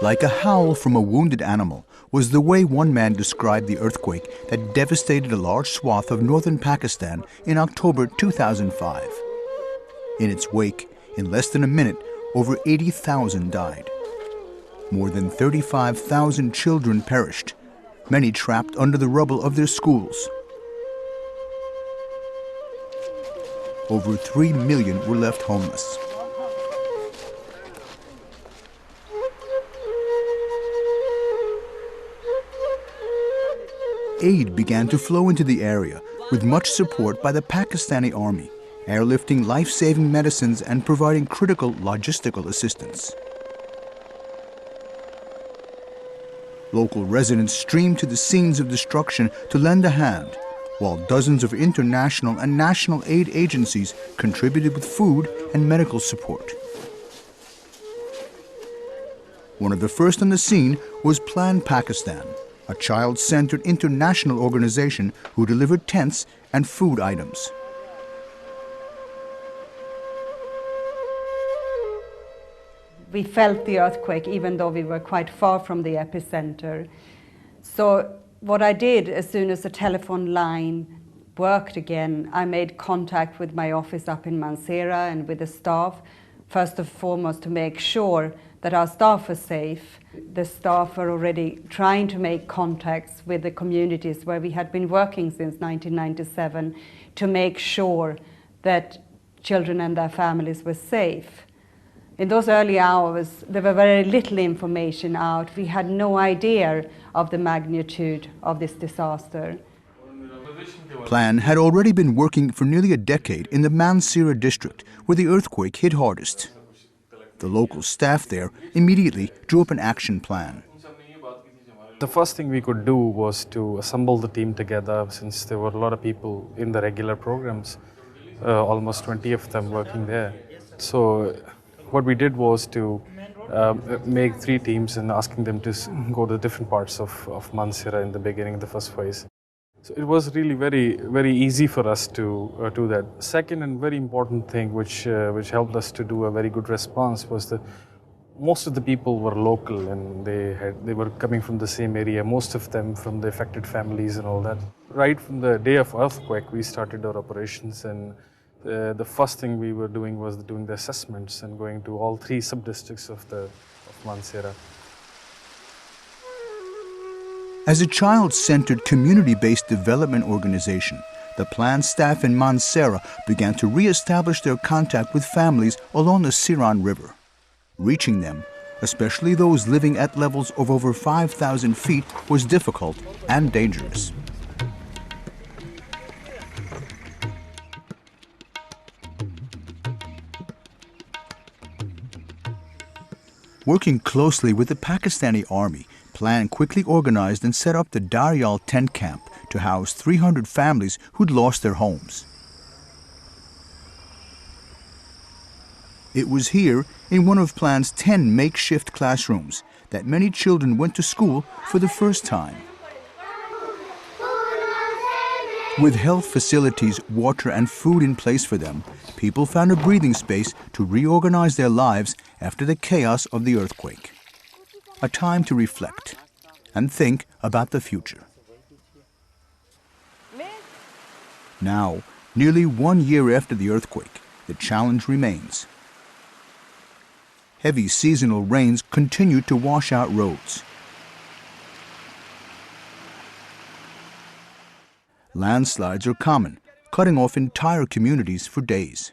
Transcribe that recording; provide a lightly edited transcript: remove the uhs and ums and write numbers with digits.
Like a howl from a wounded animal was the way one man described the earthquake that devastated a large swath of northern Pakistan in October 2005. In its wake, in less than a minute, over 80,000 died. More than 35,000 children perished, many trapped under the rubble of their schools. Over 3 million were left homeless. Aid began to flow into the area with much support by the Pakistani army, airlifting life-saving medicines and providing critical logistical assistance. Local residents streamed to the scenes of destruction to lend a hand, while dozens of international and national aid agencies contributed with food and medical support. One of the first on the scene was Plan Pakistan, a child-centered international organization who delivered tents and food items. We felt the earthquake even though we were quite far from the epicenter. So what I did, as soon as the telephone line worked again, I made contact with my office up in Mansehra and with the staff, first and foremost to make sure that our staff were safe. The staff were already trying to make contacts with the communities where we had been working since 1997 to make sure that children and their families were safe. In those early hours, there were very little information out. We had no idea of the magnitude of this disaster. Plan had already been working for nearly a decade in the Mansehra district, where the earthquake hit hardest. The local staff there immediately drew up an action plan. The first thing we could do was to assemble the team together, since there were a lot of people in the regular programs, almost 20 of them working there. So what we did was to make 3 teams and asking them to go to different parts of Mansehra in the beginning, the first phase. So it was really very easy for us to do that. Second and very important thing which helped us to do a very good response was that most of the people were local and they were coming from the same area, most of them from the affected families and all that. Right from the day of earthquake, we started our operations, and the first thing we were doing was doing the assessments and going to all 3 sub-districts of Mansehra. As a child-centered, community-based development organization, the Plan staff in Mansehra began to re-establish their contact with families along the Siran River. Reaching them, especially those living at levels of over 5,000 feet, was difficult and dangerous. Working closely with the Pakistani army, Plan quickly organized and set up the Daryal tent camp to house 300 families who'd lost their homes. It was here, in one of Plan's 10 makeshift classrooms, that many children went to school for the first time. With health facilities, water and food in place for them, people found a breathing space to reorganize their lives after the chaos of the earthquake. A time to reflect and think about the future. Now, nearly 1 year after the earthquake, the challenge remains. Heavy seasonal rains continue to wash out roads. Landslides are common, cutting off entire communities for days.